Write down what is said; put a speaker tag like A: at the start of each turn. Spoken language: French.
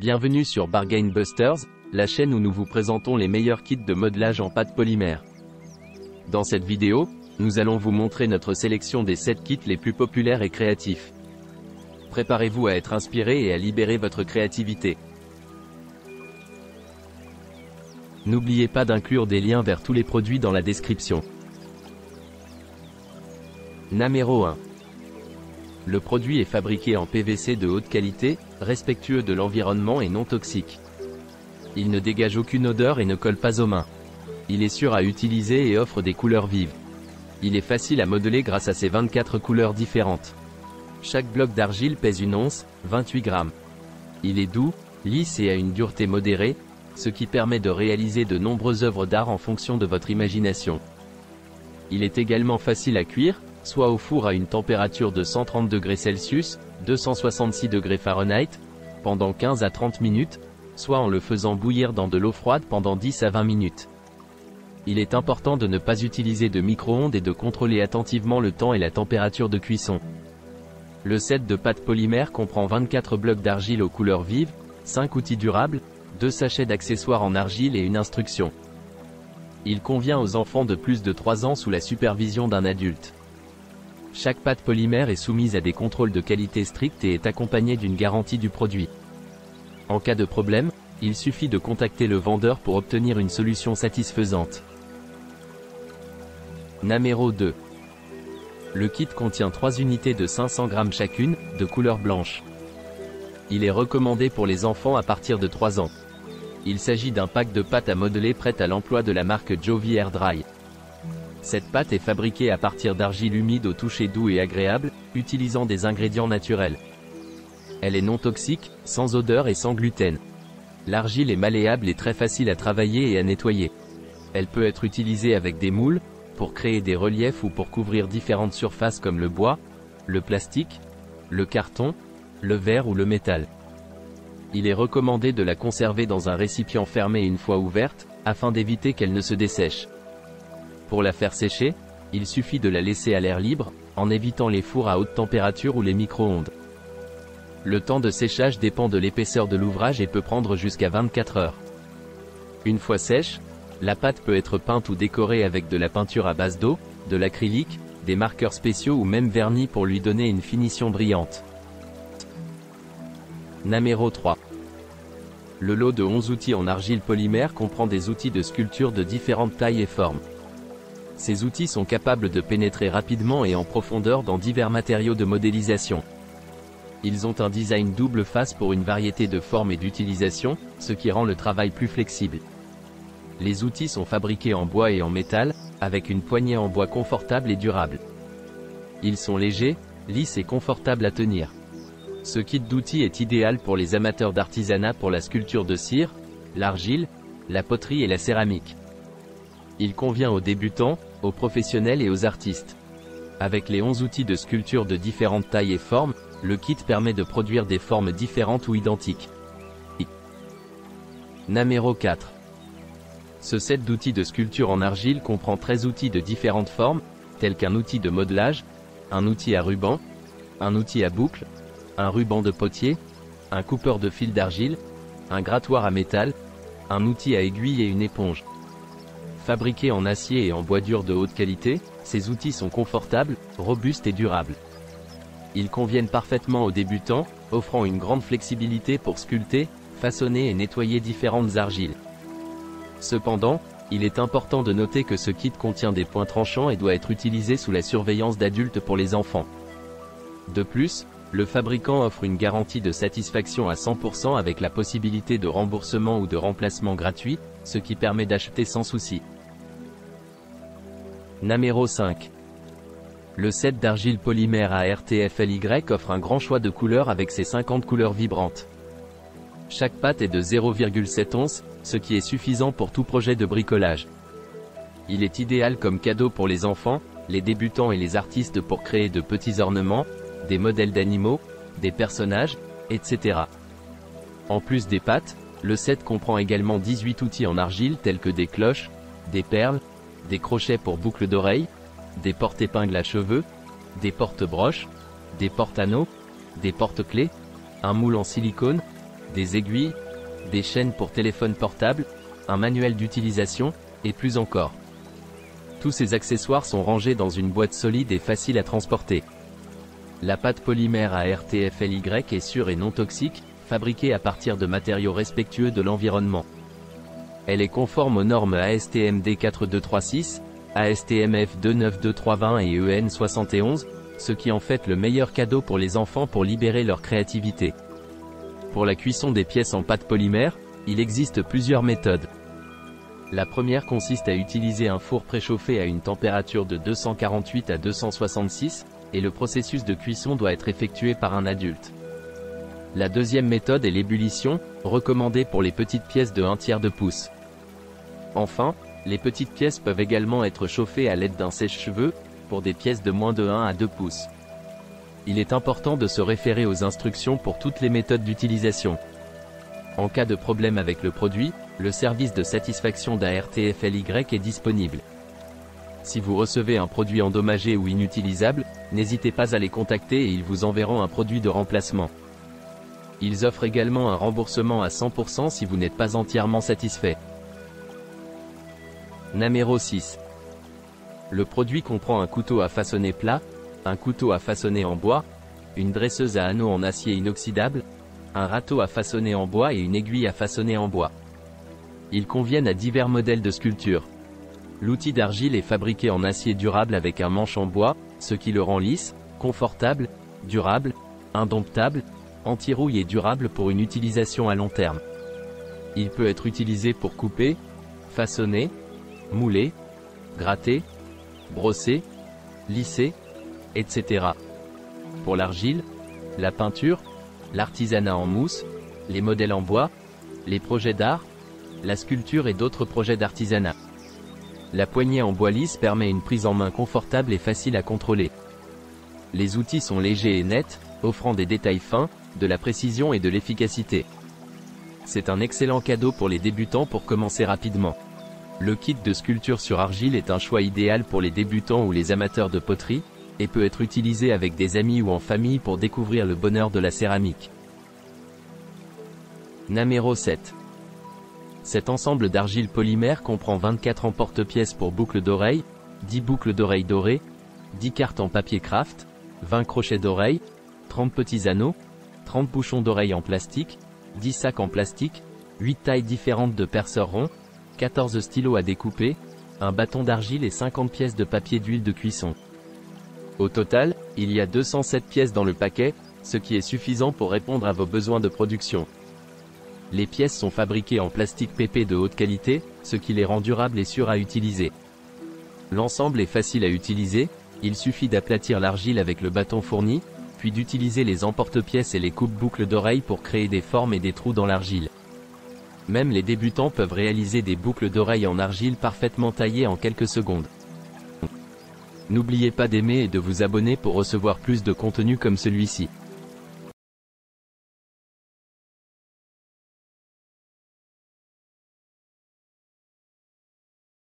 A: Bienvenue sur Bargain Busters, la chaîne où nous vous présentons les meilleurs kits de modelage en pâte polymère. Dans cette vidéo, nous allons vous montrer notre sélection des 7 kits les plus populaires et créatifs. Préparez-vous à être inspiré et à libérer votre créativité. N'oubliez pas d'inclure des liens vers tous les produits dans la description. Numéro 1. Le produit est fabriqué en PVC de haute qualité, respectueux de l'environnement et non toxique. Il ne dégage aucune odeur et ne colle pas aux mains. Il est sûr à utiliser et offre des couleurs vives. Il est facile à modeler grâce à ses 24 couleurs différentes. Chaque bloc d'argile pèse une once, 28 grammes. Il est doux, lisse et a une dureté modérée, ce qui permet de réaliser de nombreuses œuvres d'art en fonction de votre imagination. Il est également facile à cuire, soit au four à une température de 130 degrés Celsius, 266 degrés Fahrenheit, pendant 15 à 30 minutes, soit en le faisant bouillir dans de l'eau froide pendant 10 à 20 minutes. Il est important de ne pas utiliser de micro-ondes et de contrôler attentivement le temps et la température de cuisson. Le set de pâte polymère comprend 24 blocs d'argile aux couleurs vives, 5 outils durables, 2 sachets d'accessoires en argile et une instruction. Il convient aux enfants de plus de 3 ans sous la supervision d'un adulte. Chaque pâte polymère est soumise à des contrôles de qualité stricts et est accompagnée d'une garantie du produit. En cas de problème, il suffit de contacter le vendeur pour obtenir une solution satisfaisante. Numéro 2. Le kit contient 3 unités de 500 grammes chacune, de couleur blanche. Il est recommandé pour les enfants à partir de 3 ans. Il s'agit d'un pack de pâte à modeler prête à l'emploi de la marque Jovi Air Dry. Cette pâte est fabriquée à partir d'argile humide au toucher doux et agréable, utilisant des ingrédients naturels. Elle est non toxique, sans odeur et sans gluten. L'argile est malléable et très facile à travailler et à nettoyer. Elle peut être utilisée avec des moules, pour créer des reliefs ou pour couvrir différentes surfaces comme le bois, le plastique, le carton, le verre ou le métal. Il est recommandé de la conserver dans un récipient fermé une fois ouverte, afin d'éviter qu'elle ne se dessèche. Pour la faire sécher, il suffit de la laisser à l'air libre, en évitant les fours à haute température ou les micro-ondes. Le temps de séchage dépend de l'épaisseur de l'ouvrage et peut prendre jusqu'à 24 heures. Une fois sèche, la pâte peut être peinte ou décorée avec de la peinture à base d'eau, de l'acrylique, des marqueurs spéciaux ou même vernis pour lui donner une finition brillante. Numéro 3. Le lot de 11 outils en argile polymère comprend des outils de sculpture de différentes tailles et formes. Ces outils sont capables de pénétrer rapidement et en profondeur dans divers matériaux de modélisation. Ils ont un design double face pour une variété de formes et d'utilisation, ce qui rend le travail plus flexible. Les outils sont fabriqués en bois et en métal, avec une poignée en bois confortable et durable. Ils sont légers, lisses et confortables à tenir. Ce kit d'outils est idéal pour les amateurs d'artisanat pour la sculpture de cire, l'argile, la poterie et la céramique. Il convient aux débutants, aux professionnels et aux artistes. Avec les 11 outils de sculpture de différentes tailles et formes, le kit permet de produire des formes différentes ou identiques. Numéro 4. Ce set d'outils de sculpture en argile comprend 13 outils de différentes formes, tels qu'un outil de modelage, un outil à ruban, un outil à boucle, un ruban de potier, un coupeur de fil d'argile, un grattoir à métal, un outil à aiguille et une éponge. Fabriqués en acier et en bois dur de haute qualité, ces outils sont confortables, robustes et durables. Ils conviennent parfaitement aux débutants, offrant une grande flexibilité pour sculpter, façonner et nettoyer différentes argiles. Cependant, il est important de noter que ce kit contient des points tranchants et doit être utilisé sous la surveillance d'adultes pour les enfants. De plus, le fabricant offre une garantie de satisfaction à 100% avec la possibilité de remboursement ou de remplacement gratuit, ce qui permet d'acheter sans souci. Numéro 5. Le set d'argile polymère ARTFLY offre un grand choix de couleurs avec ses 50 couleurs vibrantes. Chaque pâte est de 0,7 onces, ce qui est suffisant pour tout projet de bricolage. Il est idéal comme cadeau pour les enfants, les débutants et les artistes pour créer de petits ornements, des modèles d'animaux, des personnages, etc. En plus des pâtes, le set comprend également 18 outils en argile tels que des cloches, des perles, des crochets pour boucles d'oreilles, des porte-épingles à cheveux, des porte-broches, des porte-anneaux, des porte-clés, un moule en silicone, des aiguilles, des chaînes pour téléphone portable, un manuel d'utilisation, et plus encore. Tous ces accessoires sont rangés dans une boîte solide et facile à transporter. La pâte polymère ARTFLY est sûre et non toxique, fabriquée à partir de matériaux respectueux de l'environnement. Elle est conforme aux normes ASTM D4236, ASTM F29220 et EN 71, ce qui en fait le meilleur cadeau pour les enfants pour libérer leur créativité. Pour la cuisson des pièces en pâte polymère, il existe plusieurs méthodes. La première consiste à utiliser un four préchauffé à une température de 248 à 266, et le processus de cuisson doit être effectué par un adulte. La deuxième méthode est l'ébullition, recommandée pour les petites pièces de 1/3 de pouce. Enfin, les petites pièces peuvent également être chauffées à l'aide d'un sèche-cheveux, pour des pièces de moins de 1 à 2 pouces. Il est important de se référer aux instructions pour toutes les méthodes d'utilisation. En cas de problème avec le produit, le service de satisfaction d'ARTFLY est disponible. Si vous recevez un produit endommagé ou inutilisable, n'hésitez pas à les contacter et ils vous enverront un produit de remplacement. Ils offrent également un remboursement à 100% si vous n'êtes pas entièrement satisfait. Numéro 6. Le produit comprend un couteau à façonner plat, un couteau à façonner en bois, une dresseuse à anneaux en acier inoxydable, un râteau à façonner en bois et une aiguille à façonner en bois. Ils conviennent à divers modèles de sculpture. L'outil d'argile est fabriqué en acier durable avec un manche en bois, ce qui le rend lisse, confortable, durable, indomptable, anti-rouille et durable pour une utilisation à long terme. Il peut être utilisé pour couper, façonner, mouler, gratter, brosser, lisser, etc. Pour l'argile, la peinture, l'artisanat en mousse, les modèles en bois, les projets d'art, la sculpture et d'autres projets d'artisanat. La poignée en bois lisse permet une prise en main confortable et facile à contrôler. Les outils sont légers et nets, offrant des détails fins, de la précision et de l'efficacité. C'est un excellent cadeau pour les débutants pour commencer rapidement. Le kit de sculpture sur argile est un choix idéal pour les débutants ou les amateurs de poterie, et peut être utilisé avec des amis ou en famille pour découvrir le bonheur de la céramique. Numéro 7. Cet ensemble d'argile polymère comprend 24 emporte-pièces pour boucles d'oreilles, 10 boucles d'oreilles dorées, 10 cartes en papier craft, 20 crochets d'oreilles, 30 petits anneaux, 30 bouchons d'oreilles en plastique, 10 sacs en plastique, 8 tailles différentes de perceurs ronds, 14 stylos à découper, un bâton d'argile et 50 pièces de papier d'huile de cuisson. Au total, il y a 207 pièces dans le paquet, ce qui est suffisant pour répondre à vos besoins de production. Les pièces sont fabriquées en plastique PP de haute qualité, ce qui les rend durables et sûrs à utiliser. L'ensemble est facile à utiliser, il suffit d'aplatir l'argile avec le bâton fourni, puis d'utiliser les emporte-pièces et les coupe-boucles d'oreilles pour créer des formes et des trous dans l'argile. Même les débutants peuvent réaliser des boucles d'oreilles en argile parfaitement taillées en quelques secondes. N'oubliez pas d'aimer et de vous abonner pour recevoir plus de contenu comme celui-ci.